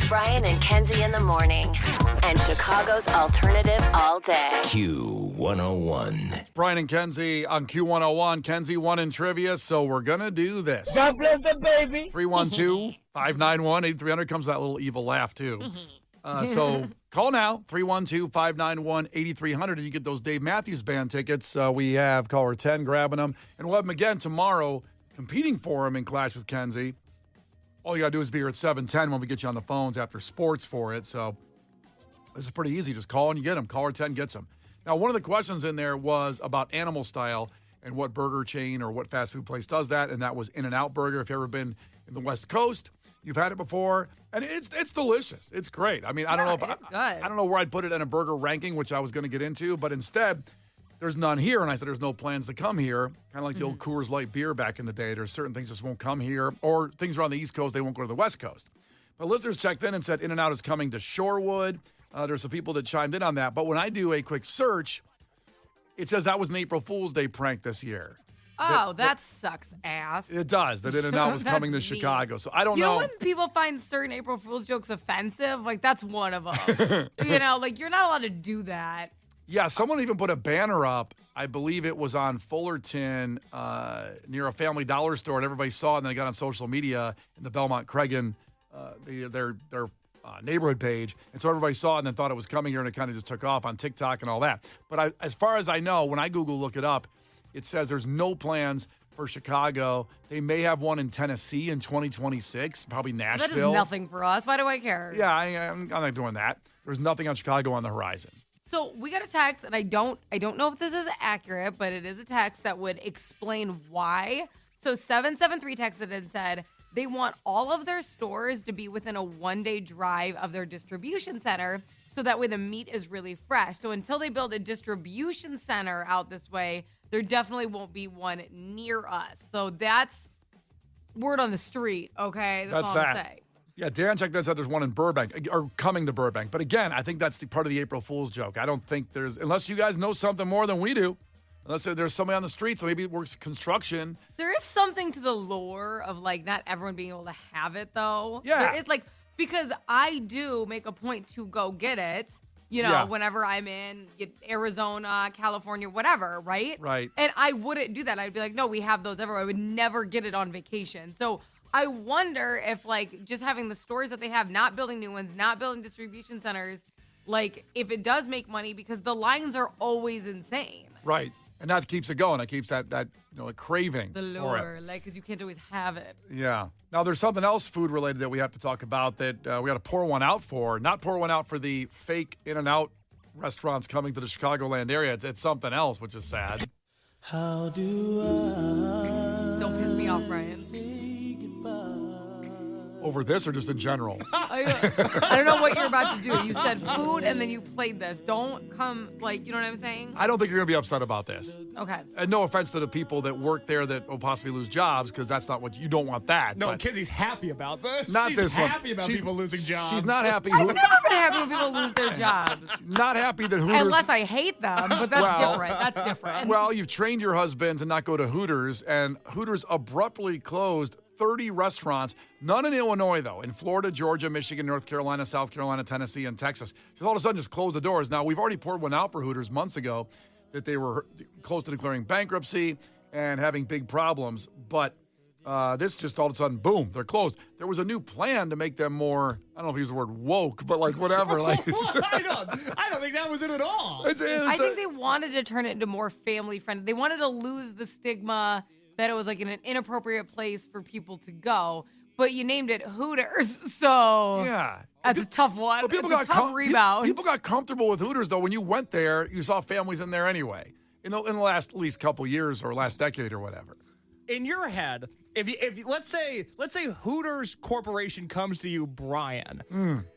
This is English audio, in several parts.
Brian and Kenzie in the morning. And Chicago's alternative all day. Q101. It's Brian and Kenzie on Q101. Kenzie won in trivia, so we're going to do this. God bless the baby. 312-591-8300 comes that little evil laugh, too. So call now, 312-591-8300, and you get those Dave Matthews Band tickets. We have caller 10 grabbing them, and we'll have them again tomorrow competing for them in Clash with Kenzie. All you got to do is be here at 7:10 when we get you on the phones after sports for it. So this is pretty easy. Just call and you get them. Caller 10 gets them. Now, one of the questions in there was about animal style and what burger chain or what fast food place does that, and that was In-N-Out Burger. If you've ever been in the West Coast, you've had it before, and it's delicious. It's great. I mean, I don't know if I don't know where I'd put it in a burger ranking, which I was going to get into, but instead, there's none here, and I said there's no plans to come here. Kind of like the old Coors Light beer back in the day. There's certain things just won't come here, or things are on the East Coast, they won't go to the West Coast. But listeners checked in and said In-N-Out is coming to Shorewood. There's some people that chimed in on that, but when I do a quick search, it says that was an April Fool's Day prank this year. Oh, that sucks ass. It does, that In-N-Out was coming to mean. Chicago. So I don't know. You know when people find certain April Fool's jokes offensive? Like, that's one of them. You're not allowed to do that. Yeah, someone even put a banner up. I believe it was on Fullerton near a Family Dollar store, and everybody saw it, and then they got on social media in the Belmont Cragen, their neighborhood page, and so everybody saw it and then thought it was coming here, and it kind of just took off on TikTok and all that. But as far as I know, when I Google look it up, it says there's no plans for Chicago. They may have one in Tennessee in 2026, probably Nashville. That is nothing for us. Why do I care? Yeah, I'm not doing that. There's nothing on Chicago on the horizon. So we got a text, and I don't know if this is accurate, but it is a text that would explain why. So 773 texted and said they want all of their stores to be within a one-day drive of their distribution center, so that way the meat is really fresh. So until they build a distribution center out this way, there definitely won't be one near us. So that's word on the street, okay? That's all I'm saying. Yeah, Dan checked that, said there's one in Burbank, or coming to Burbank. But again, I think that's the part of the April Fool's joke. I don't think there's, unless you guys know something more than we do, unless there's somebody on the street, so maybe it works construction. There is something to the lore of, like, not everyone being able to have it, though. Yeah. It's like, because I do make a point to go get it, whenever I'm in Arizona, California, whatever, right? Right. And I wouldn't do that. I'd be like, no, we have those everywhere. I would never get it on vacation. So I wonder if, like, just having the stores that they have, not building new ones, not building distribution centers, like, if it does make money, because the lines are always insane. Right. And that keeps it going. It keeps that craving. The lure, like, because you can't always have it. Yeah. Now, there's something else food-related that we have to talk about that we got to pour one out for. Not pour one out for the fake In-N-Out restaurants coming to the Chicagoland area. It's something else, which is sad. How do I Don't piss me off, Brian. Over this or just in general? I don't know what you're about to do. You said food and then you played this. Don't come, like, you know what I'm saying? I don't think you're going to be upset about this. Okay. And no offense to the people that work there that will possibly lose jobs, because that's not what you don't want that. No, but Kenzie's happy about this. Not She's this one. happy about people losing jobs. She's not happy. I've never been happy when people lose their jobs. Not happy that Hooters. Unless I hate them, but that's different. That's different. Well, you've trained your husband to not go to Hooters, and Hooters abruptly closed 30 restaurants, none in Illinois, though, in Florida, Georgia, Michigan, North Carolina, South Carolina, Tennessee, and Texas. Just all of a sudden just closed the doors. Now, we've already poured one out for Hooters months ago that they were close to declaring bankruptcy and having big problems. But this just all of a sudden, boom, they're closed. There was a new plan to make them more, I don't know if he used the word woke, but like whatever. Like I don't think that was it at all. I think they wanted to turn it into more family friendly. They wanted to lose the stigma that it was like in an inappropriate place for people to go, but you named it Hooters, so yeah, that's a tough one. But people it's got a tough rebound. People got comfortable with Hooters, though. When you went there, you saw families in there anyway. In the last at least couple years or last decade or whatever. In your head, if let's say Hooters Corporation comes to you, Brian,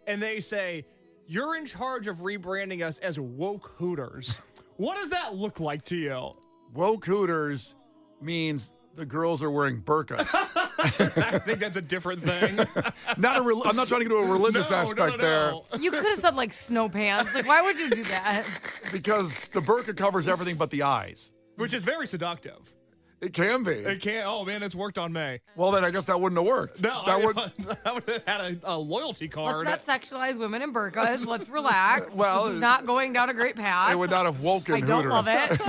and they say you're in charge of rebranding us as woke Hooters, what does that look like to you? Woke Hooters means the girls are wearing burqas. I think that's a different thing. I'm not trying to get to a religious aspect there. You could have said like snow pants. Like, why would you do that? Because the burqa covers everything but the eyes. Which is very seductive. It can be. It can't. Oh, man, it's worked on me. Well, then I guess that wouldn't have worked. No, that I would have had a loyalty card. Let's not sexualize women in burqas. Let's relax. Well, this is not going down a great path. It would not have woken I don't Hooters. love it.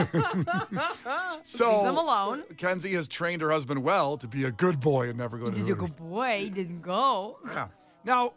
So, Leave them alone. Kenzie has trained her husband well to be a good boy and never go to Did Hooters. you go, boy? He didn't go. Yeah. Now,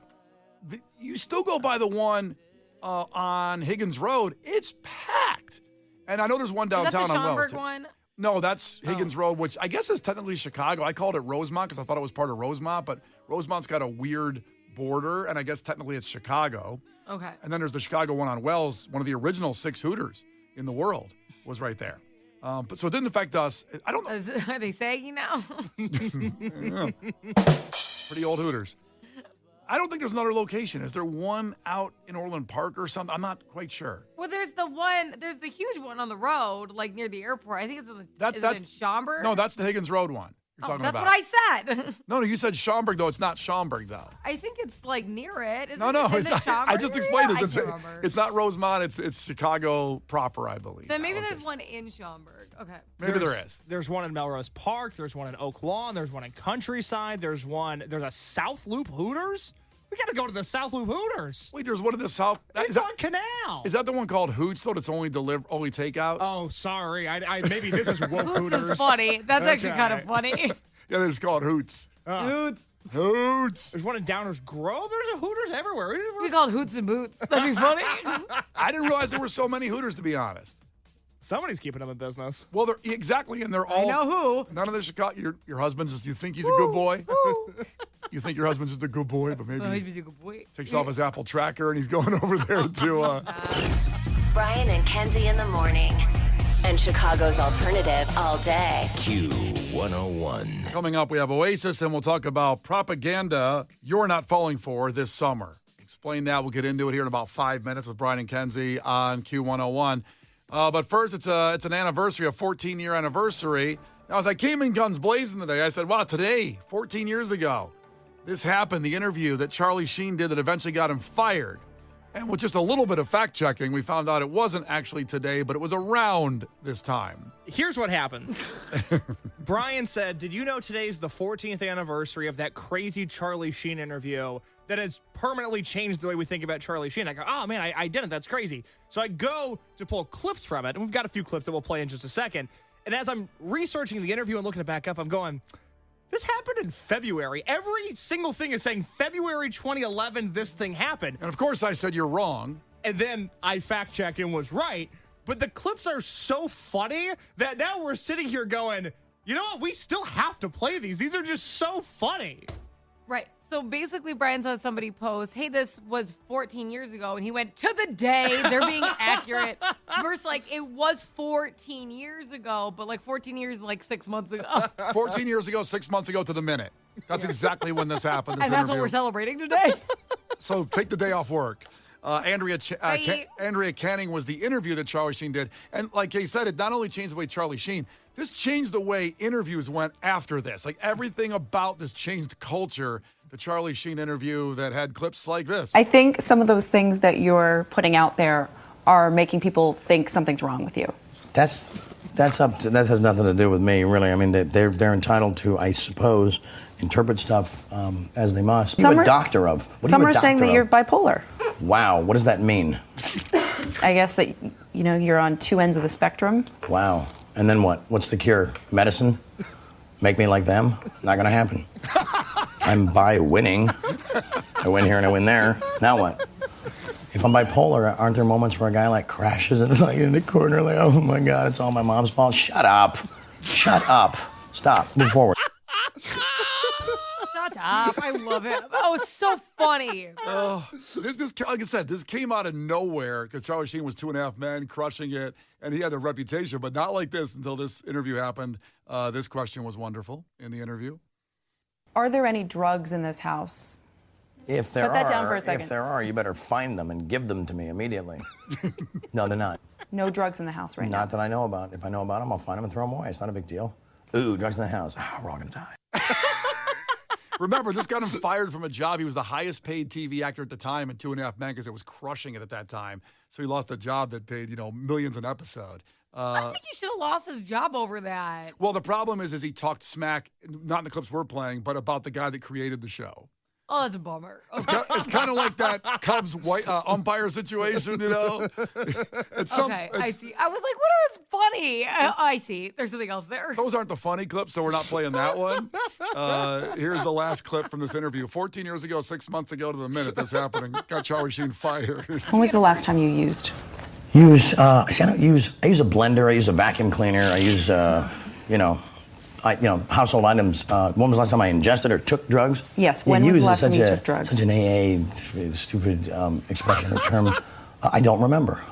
you still go by the one on Higgins Road. It's packed. And I know there's one Is that downtown the on Wells. Schaumburg too. one? No, that's Higgins Road, which I guess is technically Chicago. I called it Rosemont because I thought it was part of Rosemont, but Rosemont's got a weird border, and I guess technically it's Chicago. Okay. And then there's the Chicago one on Wells, one of the original 6 Hooters in the world was right there. But so it didn't affect us. I don't know. Are they saying now? Pretty old Hooters. I don't think there's another location. Is there one out in Orland Park or something? I'm not quite sure. Well, there's the huge one on the road, like near the airport. I think it's is it in Schaumburg? No, that's the Higgins Road one you're talking that's about. what I said. No, you said Schaumburg, though. It's not Schaumburg, though. I think it's like near it. Isn't No, it in it's the not. Schaumburg I just area? explained I this. can't remember. It's not Rosemont. It's Chicago proper, I believe. Then maybe there's one in Schaumburg. Okay. Maybe there is. There's one in Melrose Park. There's one in Oak Lawn. There's one in Countryside. There's a South Loop Hooters. We got to go to the South Loop Hooters. Wait, there's one in the South. It's on Canal. Is that the one called Hoots, though? It's only only takeout? Oh, sorry. I maybe this is woke Hooters. This is funny. That's actually Okay. kind of funny. Yeah, they just call it Hoots. Hoots. Hoots. There's one in Downers Grove. There's a Hooters everywhere. We called Hoots and Boots. That'd be funny. I didn't realize there were so many Hooters, to be honest. Somebody's keeping them in business. Well, they're exactly, and they're I all. know who. None of the Chicago. Your husband's just. You think he's a good boy? You think your husband's just a good boy, but maybe Oh, he he's a good boy. takes off his Apple Tracker and he's going over there to. Brian and Kenzie in the morning. And Chicago's alternative all day. Q101. Coming up, we have Oasis, and we'll talk about propaganda you're not falling for this summer. Explain that. We'll get into it here in about 5 minutes with Brian and Kenzie on Q101. But first, it's an anniversary, a 14-year anniversary. Now, as I came in guns blazing today, I said, wow, today, 14 years ago, this happened, the interview that Charlie Sheen did that eventually got him fired. And with just a little bit of fact-checking, we found out it wasn't actually today, but it was around this time. Here's what happened. Brian said, did you know today's the 14th anniversary of that crazy Charlie Sheen interview that has permanently changed the way we think about Charlie Sheen? I go, oh, man, I didn't. That's crazy. So I go to pull clips from it, and we've got a few clips that we'll play in just a second. And as I'm researching the interview and looking it back up, I'm going, this happened in February. Every single thing is saying February 2011, this thing happened. And, of course, I said you're wrong. And then I fact-checked and was right. But the clips are so funny that now we're sitting here going, you know what? We still have to play these. These are just so funny. Right. So basically, Brian saw somebody post, hey, this was 14 years ago. And he went, to the day, they're being accurate. Versus, like, it was 14 years ago, but, like, 14 years, like, 6 months ago. 14 years ago, 6 months ago to the minute. That's exactly when this happened. This And that's what interview. we're celebrating today. So take the day off work. Andrea Canning was the interview that Charlie Sheen did. And like he said, it not only changed the way Charlie Sheen, this changed the way interviews went after this. Like everything about this changed culture. The Charlie Sheen interview that had clips like this. I think some of those things that you're putting out there are making people think something's wrong with you. That's up to, that has nothing to do with me, really. I mean, they're entitled to, I suppose, interpret stuff as they must. What are you a doctor of? What Some are you are a doctor saying that of? you're bipolar. Wow, what does that mean? I guess that, you know, you're on two ends of the spectrum. Wow. And then what? What's the cure? Medicine? Make me like them? Not gonna happen. I'm bi-winning. I win here and I win there. Now what? If I'm bipolar, aren't there moments where a guy like crashes in, like in the corner, like, oh my God, it's all my mom's fault? Shut up. Shut up. Stop. Move forward. Shut up. I love it. That was so funny. This like I said, this came out of nowhere because Charlie Sheen was 2.5 Men, crushing it, and he had a reputation, but not like this until this interview happened. This question was wonderful in the interview. Are there any drugs in this house? If there Put that down are, for a second. if there are, you better find them and give them to me immediately. No, they're not. No drugs in the house right now. Not that I know about. If I know about them, I'll find them and throw them away. It's not a big deal. Ooh, drugs in the house. Ah, we're all gonna die. Remember, this got him fired from a job. He was the highest paid TV actor at the time in 2.5 Men because it was crushing it at that time. So he lost a job that paid, millions an episode. I think he should have lost his job over that. Well, the problem is he talked smack, not in the clips we're playing, but about the guy that created the show. Oh, that's a bummer. It's kind of like that Cubs white umpire situation, you know? I see. I was like, what was funny? I see. There's something else there. Those aren't the funny clips, so we're not playing that one. Here's the last clip from this interview. 14 years ago, 6 months ago to the minute this happening. Got Charlie Sheen fired. When was the last time you used? I use a blender, I use a vacuum cleaner, I use household items. When was the last time I ingested or took drugs? Yes, when was the last time you took drugs? Such an AA stupid expression or term. I don't remember.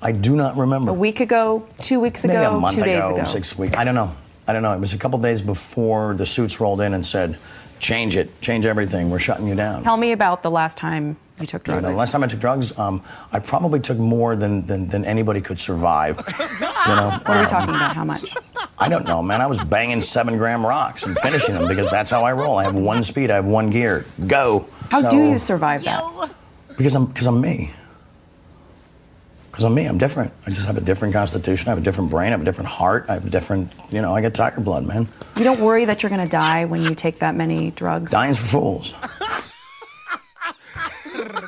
I do not remember. A week ago, 2 weeks ago, Maybe a month 2 days ago. 6 weeks. I don't know. It was a couple days before the suits rolled in and said, change everything, we're shutting you down. Tell me about the last time you took drugs. The last time I took drugs, I probably took more than anybody could survive. What are we talking about? How much? I don't know, man. I was banging 7-gram rocks and finishing them because that's how I roll. I have one speed, I have one gear. Go. How do you survive that? Because I'm me. Because I'm me. I'm different. I just have a different constitution. I have a different brain. I have a different heart. I have a different, I get tiger blood, man. You don't worry that you're going to die when you take that many drugs? Dying's for fools.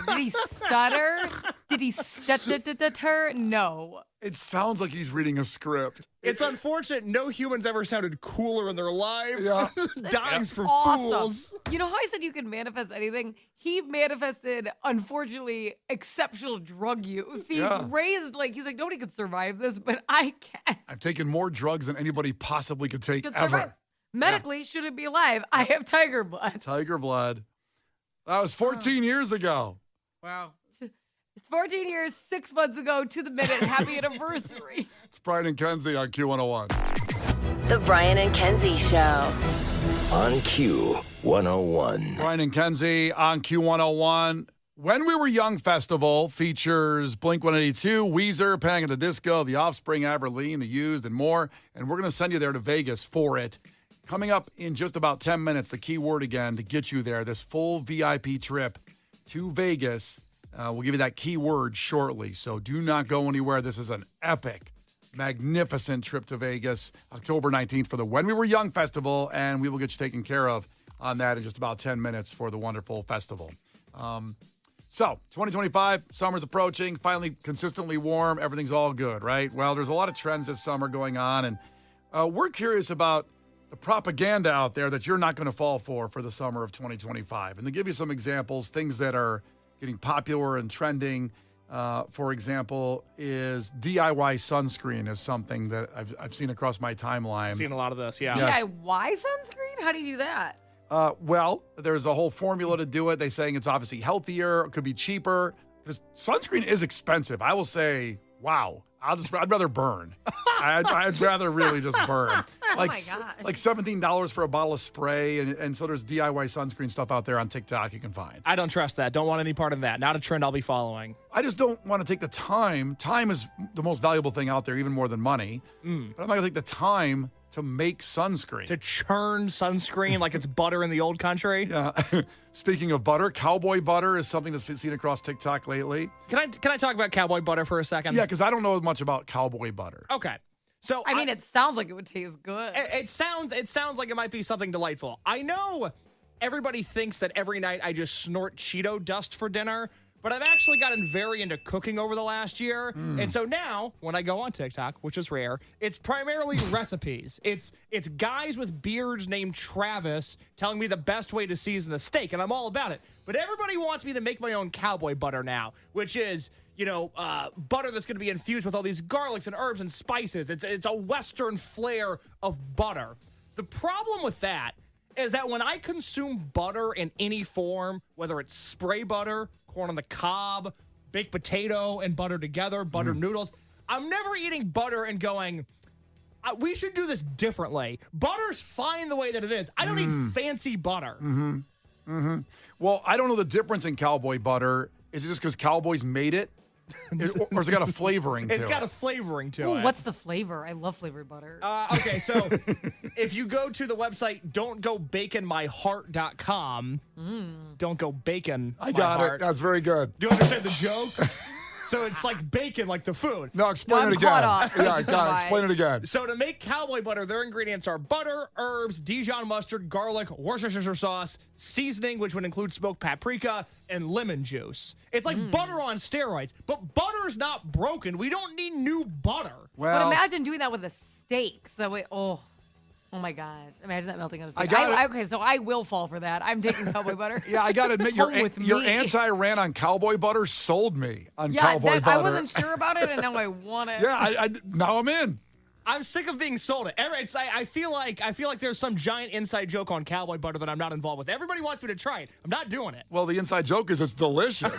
Did he stutter? Did he stutter? No. It sounds like he's reading a script. It's unfortunate no human's ever sounded cooler in their life. Yeah. Dying's for Awesome. fools. You know how I said you can manifest anything? He manifested, unfortunately, exceptional drug use. He raised, he's like, nobody could survive this, but I can. I've taken more drugs than anybody possibly could take ever. Survive. Medically, shouldn't be alive. I have tiger blood. Tiger blood. That was 14 years ago. Wow. It's 14 years, 6 months ago to the minute. Happy anniversary. It's Brian and Kenzie on Q101. The Brian and Kenzie Show. On Q101. Brian and Kenzie on Q101. When We Were Young Festival features Blink-182, Weezer, Panic at the Disco, The Offspring, Avril Lavigne, The Used, and more. And we're going to send you there to Vegas for it. Coming up in just about 10 minutes, the key word again to get you there, this full VIP trip to Vegas. We'll give you that key word shortly, so do not go anywhere. This is an epic, magnificent trip to Vegas, October 19th for the When We Were Young Festival, and we will get you taken care of on that in just about 10 minutes for the wonderful festival. So, 2025, summer's approaching, finally consistently warm, everything's all good, right? Well, there's a lot of trends this summer going on, and we're curious about the propaganda out there that you're not going to fall for the summer of 2025. And to give you some examples, things that are getting popular and trending, for example, is DIY sunscreen is something that I've seen across my timeline. I've seen a lot of this, yeah. Yes. DIY sunscreen? How do you do that? Well, there's a whole formula to do it. They're saying it's obviously healthier, it could be cheaper, because sunscreen is expensive. I will say, wow. I'd rather burn. I'd rather really just burn. My gosh. Like $17 for a bottle of spray, and so there's DIY sunscreen stuff out there on TikTok you can find. I don't trust that. Don't want any part of that. Not a trend I'll be following. I just don't want to take the time. Time is the most valuable thing out there, even more than money. But I'm not going to take the time to make sunscreen. To churn sunscreen like it's butter in the old country. Yeah. Speaking of butter, cowboy butter is something that's been seen across TikTok lately. Can I talk about cowboy butter for a second? Yeah, because I don't know much about cowboy butter. Okay. So I mean, it sounds like it would taste good. It sounds like it might be something delightful. I know everybody thinks that every night I just snort Cheeto dust for dinner, but I've actually gotten very into cooking over the last year. And so now, when I go on TikTok, which is rare, it's primarily recipes. It's guys with beards named Travis telling me the best way to season a steak, and I'm all about it. But everybody wants me to make my own cowboy butter now, which is, butter that's going to be infused with all these garlics and herbs and spices. It's a Western flair of butter. The problem with that is that when I consume butter in any form, whether it's spray butter, corn on the cob, baked potato and butter together, butter noodles, I'm never eating butter and going, we should do this differently. Butter's fine the way that it is. I don't need fancy butter. Well, I don't know the difference in cowboy butter. Is it just because cowboys made it? Or has it got a flavoring to it? It's got a flavoring to Ooh, it. what's the flavor? I love flavored butter. Okay, so if you go to the website don'tgobaconmyheart.com, don't go bacon. I got my it. heart. That's very good. Do you understand the joke? So it's like bacon, like the food. No, explain I'm it again. caught up. Yeah, Thank you so God, much. explain it again. So to make cowboy butter, their ingredients are butter, herbs, Dijon mustard, garlic, Worcestershire sauce, seasoning, which would include smoked paprika, and lemon juice. It's like butter on steroids, but butter's not broken. We don't need new butter. Well, But imagine doing that with a steak. So oh my gosh. Imagine that melting on a steak. got it. Okay, so I will fall for that. I'm taking cowboy butter. yeah, I got to admit, your Home with your me. anti-rant on cowboy butter sold me on Yeah, cowboy butter. I wasn't sure about it, and now I want it. Yeah, now I'm in. I'm sick of being sold it. I feel like there's some giant inside joke on cowboy butter that I'm not involved with. Everybody wants me to try it. I'm not doing it. Well, the inside joke is it's delicious.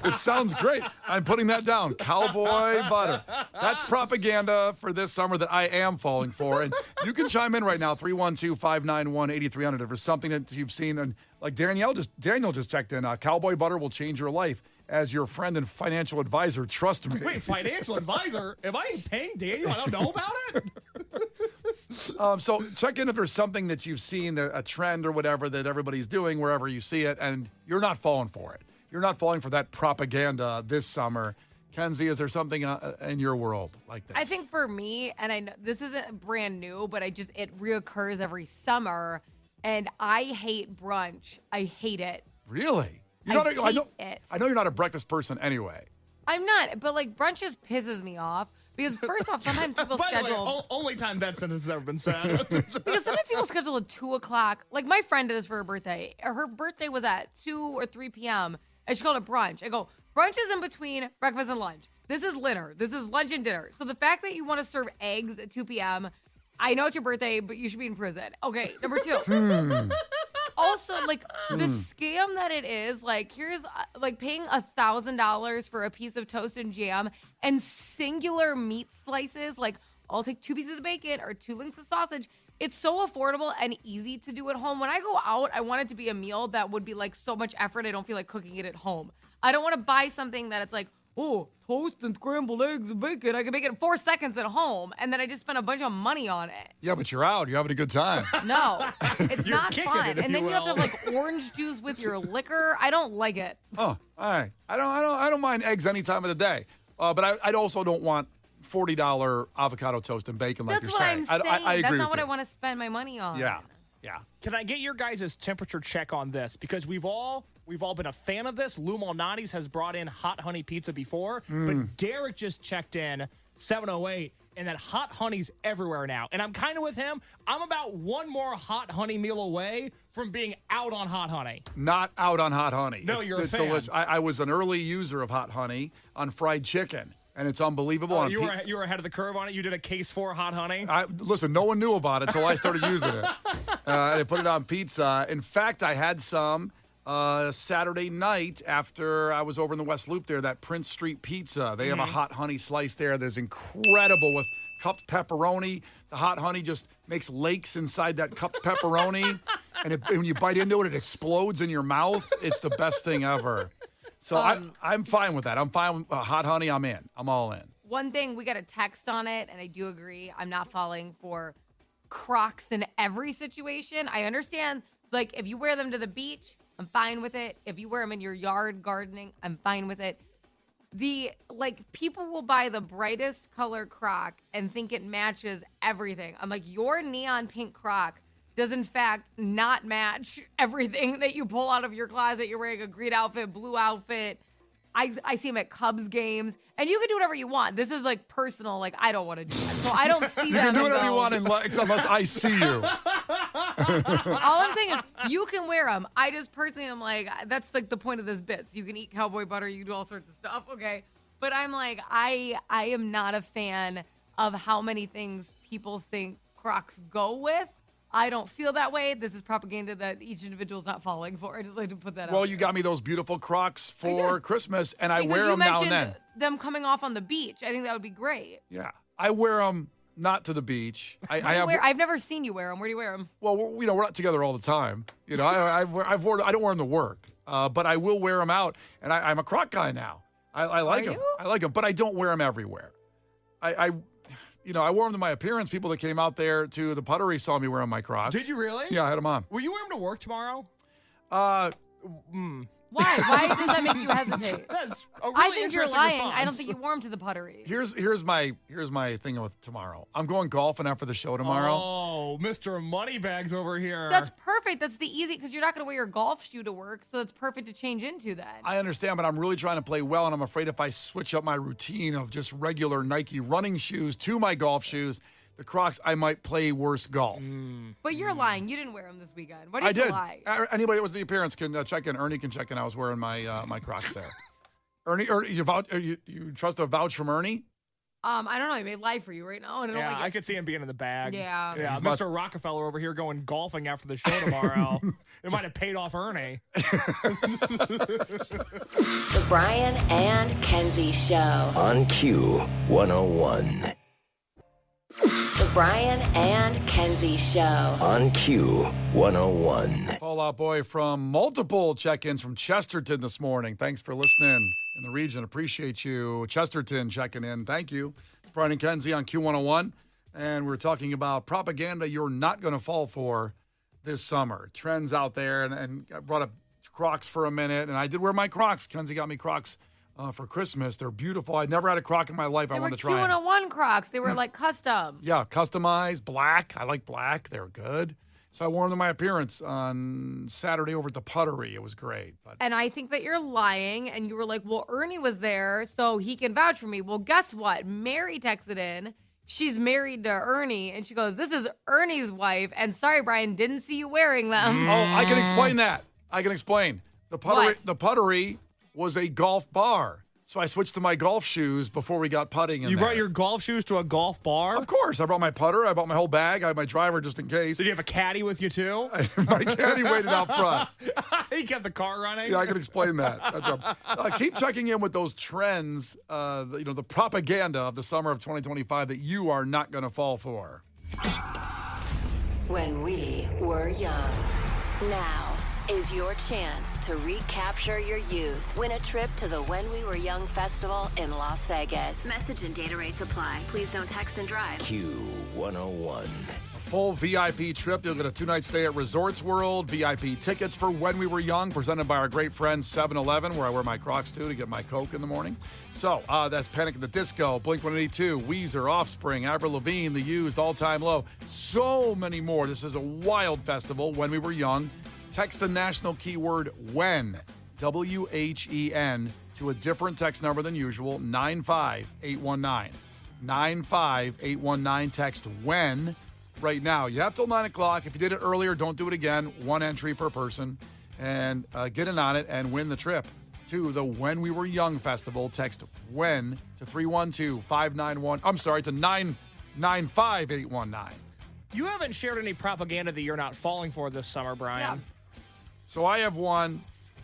It sounds great. I'm putting that down. Cowboy butter. That's propaganda for this summer that I am falling for. And you can chime in right now, 312-591-8300, if there's something that you've seen. And like Daniel just checked in. Cowboy butter will change your life. As your friend and financial advisor, trust me. Wait, financial advisor? Am I paying Daniel? I don't know about it? So check in if there's something that you've seen, a trend or whatever that everybody's doing wherever you see it, and you're not falling for it. You're not falling for that propaganda this summer. Kenzie, is there something in your world like this? I think for me, and I know this isn't brand new, but it reoccurs every summer, and I hate brunch. I hate it. Really? I I hate know. it. I know you're not a breakfast person anyway. I'm not, but like brunch just pisses me off because first off, sometimes people By the way, schedule only time that sentence has ever been said. because sometimes people schedule at 2:00. Like my friend did this for her birthday. Her birthday was at 2 or 3 p.m. and she called it brunch. I go, brunch is in between breakfast and lunch. This is dinner. This is lunch and dinner. So the fact that you want to serve eggs at 2 p.m. I know it's your birthday, but you should be in prison. Okay, number 2. Also, like the scam that it is, like here's like paying $1,000 for a piece of toast and jam and singular meat slices. Like I'll take 2 pieces of bacon or 2 links of sausage. It's so affordable and easy to do at home. When I go out, I want it to be a meal that would be like so much effort. I don't feel like cooking it at home. I don't want to buy something that it's like, oh, toast and scrambled eggs and bacon. I can make it in 4 seconds at home. And then I just spend a bunch of money on it. Yeah, but you're out. You're having a good time. No, it's not kicking fun. it, if And then you you have to will. have like orange juice with your liquor. I don't like it. Oh, all right. I don't mind eggs any time of the day. But I also don't want $40 avocado toast and bacon like That's you're what saying. I'm saying. I agree That's with not what you. I want to spend my money on. Yeah. Can I get your guys' temperature check on this? Because we've all been a fan of this. Lou Malnati's has brought in hot honey pizza before, but Derek just checked in 708, and that hot honey's everywhere now. And I'm kind of with him. I'm about one more hot honey meal away from being out on hot honey. Not out on hot honey. No, you're a fan. delicious. I was an early user of hot honey on fried chicken, and it's unbelievable. Oh, you were ahead of the curve on it. You did a case for hot honey. Listen, no one knew about it until I started using it. They put it on pizza. In fact, I had some Saturday night after I was over in the West Loop there, that Prince Street Pizza. They have a hot honey slice there that's incredible with cupped pepperoni. The hot honey just makes lakes inside that cupped pepperoni. And when you bite into it, it explodes in your mouth. It's the best thing ever. So I'm fine with that. I'm fine with hot honey. I'm in. I'm all in. One thing, we got a text on it, and I do agree. I'm not falling for Crocs in every situation. I understand, like, if you wear them to the beach, I'm fine with it. If you wear them in your yard gardening, I'm fine with it. People will buy the brightest color Croc and think it matches everything. I'm like, your neon pink Croc does in fact not match everything that you pull out of your closet. You're wearing a green outfit, blue outfit. I see them at Cubs games, and you can do whatever you want. This is like personal. Like I don't want to do that, so I don't see You them. can do and whatever you go- want unless I see you. All I'm saying is you can wear them. I just personally am like, that's like the point of this bit. So you can eat cowboy butter, you can do all sorts of stuff, okay? But I'm like, I am not a fan of how many things people think Crocs go with. I don't feel that way. This is propaganda that each individual is not falling for. I just like to put that out. Well, you got me those beautiful Crocs for Christmas, and I because wear you them now and mentioned then. them coming off on the beach. I think that would be great. Yeah, I wear them not to the beach. I've never seen you wear them. Where do you wear them? Well, we're not together all the time. You know, I don't wear them to work, but I will wear them out, and I'm a Croc guy now. I like them. you? I like them, but I don't wear them everywhere. I wore them to my appearance. People that came out there to the Puttery saw me wearing my Crocs. Did you really? Yeah, I had them on. Will you wear them to work tomorrow? Why? Why? Why does that make you hesitate? That's a really I think you're interesting lying. response. I don't think you wore them to the puttery. Here's my thing with tomorrow. I'm going golfing after the show tomorrow. Oh, Mr. Moneybags over here. That's perfect. That's the easy, because you're not going to wear your golf shoe to work, so it's perfect to change into that. I understand, but I'm really trying to play well, and I'm afraid if I switch up my routine of just regular Nike running shoes to my golf shoes, the Crocs, I might play worse golf. But you're lying. You didn't wear them this weekend. Why do you I did. lie? Anybody that was at the appearance can check in. Ernie can check in. I was wearing my my Crocs there. Ernie, you trust a vouch from Ernie? I don't know. He may lie for you right now, and I don't Yeah, like it. I could see him being in the bag. Yeah. Yeah, He's Mr. Rockefeller over here going golfing after the show tomorrow. It might have paid off Ernie. The Brian and Kenzie Show. On Q101. The Brian and Kenzie Show. On Q101. Fallout Boy from multiple check-ins from Chesterton this morning. Thanks for listening in the region. Appreciate you. Chesterton checking in. Thank you. It's Brian and Kenzie on Q101. And we're talking about propaganda you're not going to fall for this summer. Trends out there. And I brought up Crocs for a minute. And I did wear my Crocs. Kenzie got me Crocs for Christmas. They're beautiful. I'd never had a Croc in my life. I They were wanted to try 'em. 2-in-1 Crocs. They were like custom. Yeah, customized, black. I like black. They're good. So I wore them to my appearance on Saturday over at the Puttery. It was great. But And I think that you're lying, and you were like, well, Ernie was there, so he can vouch for me. Well, guess what? Mary texted in. She's married to Ernie, and she goes, this is Ernie's wife, and sorry, Brian, didn't see you wearing them. oh, I can explain that. I can explain. The Puttery, What? the Puttery was a golf bar. So I switched to my golf shoes before we got putting in You there. brought your golf shoes to a golf bar? Of course. I brought my putter. I brought my whole bag. I had my driver just in case. Did you have a caddy with you too? My caddy waited out front. He kept the car running? Yeah, I can explain that. That's keep checking in with those trends, the propaganda of the summer of 2025 that you are not going to fall for. When we were young. Now is your chance to recapture your youth. Win a trip to the When We Were Young Festival in Las Vegas. Message and data rates apply. Please don't text and drive. Q101. Full VIP trip. You'll get a 2-night stay at Resorts World. VIP tickets for When We Were Young, presented by our great friend 7-Eleven, where I wear my Crocs to get my Coke in the morning. So that's Panic at the Disco, Blink-182, Weezer, Offspring, Avril Lavigne, The Used, All Time Low. So many more. This is a wild festival. When We Were Young. Text the national keyword WHEN, W-H-E-N, to a different text number than usual, 95819. 95819. Text WHEN right now. You have till 9 o'clock. If you did it earlier, don't do it again. One entry per person. And get in on it and win the trip to the When We Were Young Festival. Text WHEN to 312-591. I'm sorry, to 95819. You haven't shared any propaganda that you're not falling for this summer, Brian. Yeah. So I have one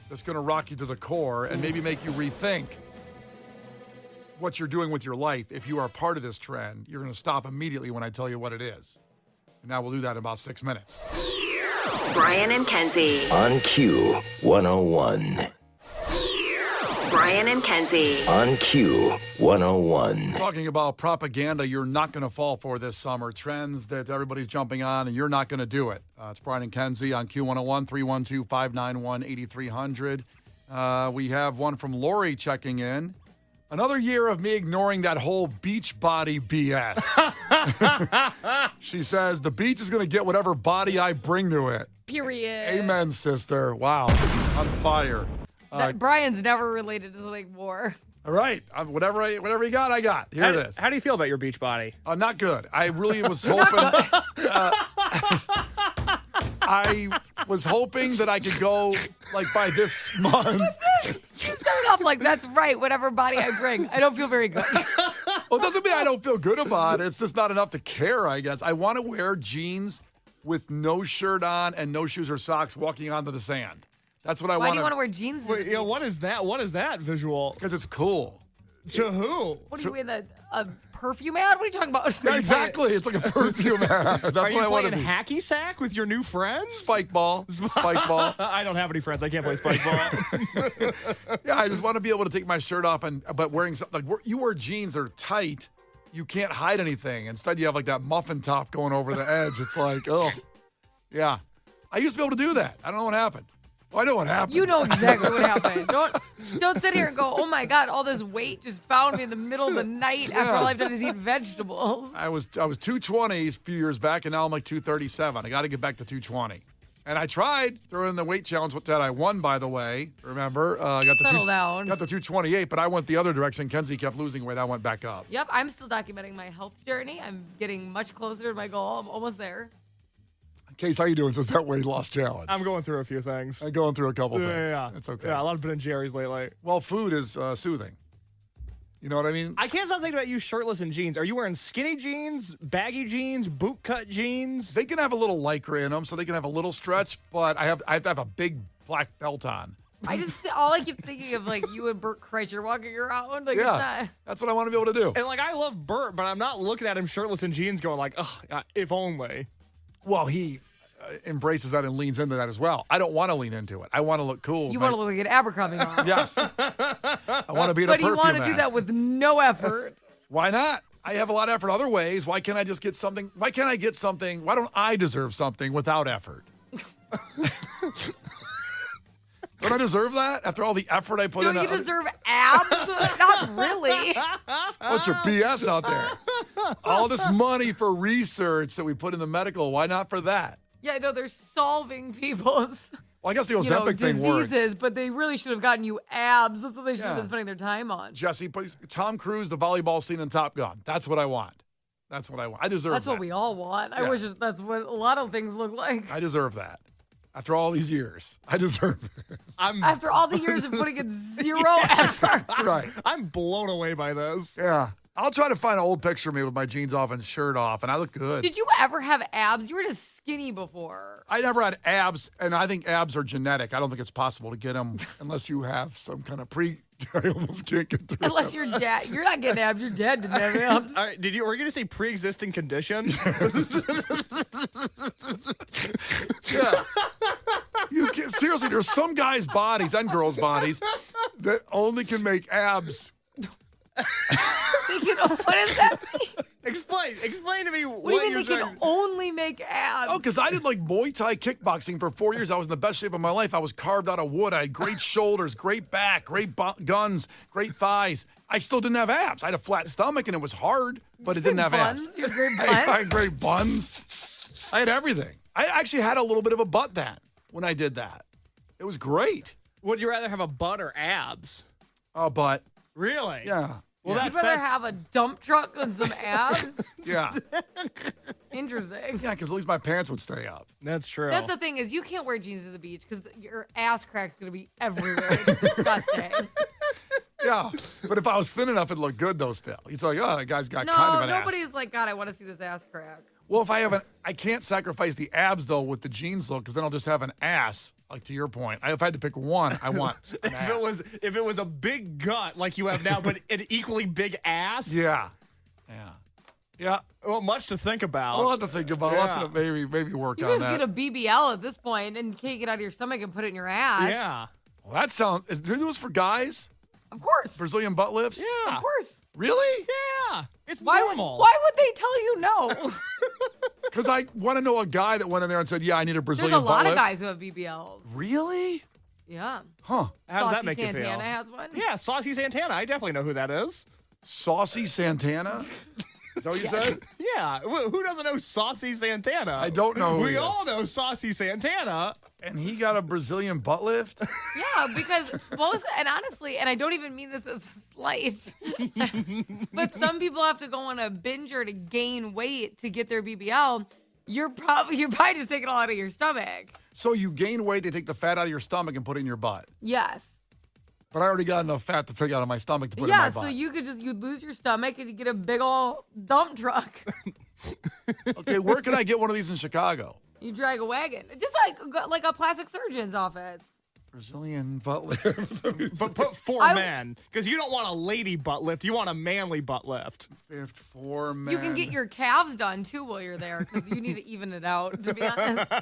that's going to rock you to the core and maybe make you rethink what you're doing with your life. If you are part of this trend, you're going to stop immediately when I tell you what it is. And now we'll do that in about 6 minutes. Brian and Kenzie. On Q101. Brian and Kenzie. On Q101. Talking about propaganda you're not going to fall for this summer, trends that everybody's jumping on, and you're not going to do it. It's Brian and Kenzie on Q101, 312-591-8300. We have one from Lori checking in. Another year of me ignoring that whole beach body BS. She says, the beach is going to get whatever body I bring to it. Period. Amen, sister. Wow. On fire. Brian's never related to like war. All right. Whatever you got, I got. Here it is. How do you feel about your beach body? Not good. I really was hoping. I was hoping that I could go like by this month. You started off like, that's right, whatever body I bring. I don't feel very good. Well, it doesn't mean I don't feel good about it. It's just not enough to care, I guess. I want to wear jeans with no shirt on and no shoes or socks walking onto the sand. That's what I Why want do you want to wear jeans? to the beach? What is that? What is that visual? Because it's cool. To who? What are you with a perfume ad? What are you talking about? Yeah, exactly. It's like a perfume ad. That's Are what you I want playing to be. hacky sack with your new friends? Spike ball. Spike ball. I don't have any friends. I can't play spike ball. Yeah, I just want to be able to take my shirt off but wearing something like you wear jeans that are tight. You can't hide anything. Instead, you have like that muffin top going over the edge. It's like, oh, yeah. I used to be able to do that. I don't know what happened. I know what happened. You know exactly what happened. Don't sit here and go, oh my God, all this weight just found me in the middle of the night after all I've done is eat vegetables. I was 220 a few years back, and now I'm like 237. I got to get back to 220. And I tried during the weight challenge that I won, by the way. Remember? Settle down. Got the 228, but I went the other direction. Kenzie kept losing weight. I went back up. Yep, I'm still documenting my health journey. I'm getting much closer to my goal. I'm almost there. Case, how you doing? Since that weight loss challenge, I'm going through a few things. I'm going through a couple things. Yeah. It's okay. Yeah, a lot of Ben and Jerry's lately. Well, food is soothing. You know what I mean? I can't stop thinking about you shirtless in jeans. Are you wearing skinny jeans, baggy jeans, boot cut jeans? They can have a little lycra in them, so they can have a little stretch. But I have to have a big black belt on. All I keep thinking of like you and Bert Kreischer walking around. Like, Yeah, that's what I want to be able to do. And like I love Bert, but I'm not looking at him shirtless in jeans, going like, "Ugh, if only." Well, he embraces that and leans into that as well. I don't want to lean into it. I want to look cool. You want to look like an Abercrombie mom. Yes. I want to be the But you perfume want to man. do that with no effort. Why not? I have a lot of effort other ways. Why can't I just get something? Why can't I get something? Why don't I deserve something without effort? Don't I deserve that after all the effort I put in? Don't you deserve abs? Not really. Bunch of BS out there. All this money for research that we put in the medical. Why not for that? Yeah, no, they're solving people's Well, I guess the Ozempic thing works. diseases, but they really should have gotten you abs. That's what they should have been spending their time on. Jesse, please, Tom Cruise, the volleyball scene in Top Gun. That's what I want. That's what I want. I deserve That's that. what we all want. I Yeah. wish that's what a lot of things look like. I deserve that. After all these years, I deserve it. After all the years of putting in zero effort. That's right. I'm blown away by this. Yeah. I'll try to find an old picture of me with my jeans off and shirt off, and I look good. Did you ever have abs? You were just skinny before. I never had abs, and I think abs are genetic. I don't think it's possible to get them unless you have some kind of I almost can't get through Unless you're dead. You're not getting abs. Your dad didn't have abs. All right, were you going to say pre-existing condition? Yeah. Seriously, there's some guys' bodies and girls' bodies that only can make abs. What does that mean? Explain to me What do you mean you're they trying- can only make abs? Oh, because I did like Muay Thai kickboxing for 4 years. I was in the best shape of my life. I was carved out of wood. I had great shoulders, great back, great guns, great thighs. I still didn't have abs. I had a flat stomach and it was hard, but it didn't have buns? abs. You had great I buns? had great buns. I had everything. I actually had a little bit of a butt then when I did that. It was great. Would you rather have a butt or abs? Oh, butt. Really? Yeah. Well, You'd rather have a dump truck than some abs? Yeah. Interesting. Yeah, because at least my pants would stay up. That's true. That's the thing is you can't wear jeans to the beach because your ass crack's going to be everywhere. It's disgusting. Yeah. But if I was thin enough, it'd look good, though, still. It's like, oh, that guy's got No, kind of an ass. nobody's like, God, I want to see this ass crack. Well, if I can't sacrifice the abs though with the jeans look, because then I'll just have an ass. Like to your point, if I had to pick one, I want an ass. if it was a big gut like you have now, but an equally big ass. Yeah. Well, much to think about. I'll have to think about. I'll have to maybe work You on can just that. get a BBL at this point and take it out of your stomach and put it in your ass. Yeah. Well, that sounds. Do those for guys? Of course. Brazilian butt lifts? Yeah. Of course. Really? Yeah. It's Why normal. would they tell you no? Because I want to know a guy that went in there and said, "Yeah, I need a There's Brazilian a butt lot of lift." guys who have BBLs. Really? Yeah. Huh? How does that Saucy make you Santana feel? has one. Yeah, Saucy Santana. I definitely know who that is. Saucy Santana? Is that what you said? Yeah. Who doesn't know Saucy Santana? I don't know who We he is. all know Saucy Santana. And he got a Brazilian butt lift? Yeah, because and honestly, and I don't even mean this as a slight, but some people have to go on a binger to gain weight to get their BBL. You're probably just taking it all out of your stomach. So you gain weight, they take the fat out of your stomach and put it in your butt. Yes. But I already got enough fat to take out of my stomach to put in my Yeah, butt. so you'd lose your stomach and you get a big old dump truck. Okay, where can I get one of these in Chicago? You drag a wagon, just like a plastic surgeon's office. Brazilian butt lift. But put four men, because you don't want a lady butt lift. You want a manly butt lift. 4 men. You can get your calves done too while you're there because you need to even it out. To be honest,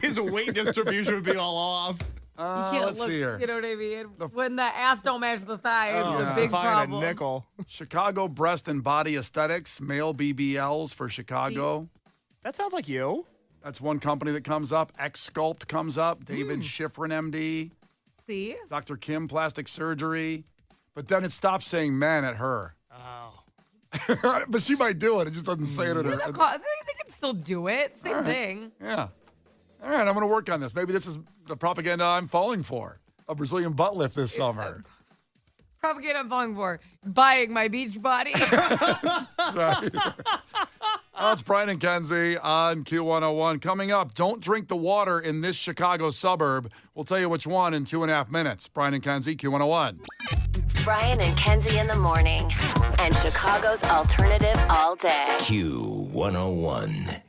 His weight distribution would be all off. you can't let's look. see here. You know what I mean? When the ass don't match the thigh, it's a big Find problem. a nickel. Chicago Breast and Body Aesthetics, male BBLs for Chicago. That sounds like you. That's one company that comes up. X-Sculpt comes up. David Schifrin, MD. See? Dr. Kim, plastic surgery. But then it stops saying men at her. Oh. But she might do it. It just doesn't say it at her. They can still do it. Same thing. Yeah. All right, I'm going to work on this. Maybe this is the propaganda I'm falling for. A Brazilian butt lift this summer. Propaganda I'm falling for. Buying my beach body. Right. That's Brian and Kenzie on Q101. Coming up, don't drink the water in this Chicago suburb. We'll tell you which one in 2.5 minutes. Brian and Kenzie, Q101. Brian and Kenzie in the morning. And Chicago's alternative all day. Q101.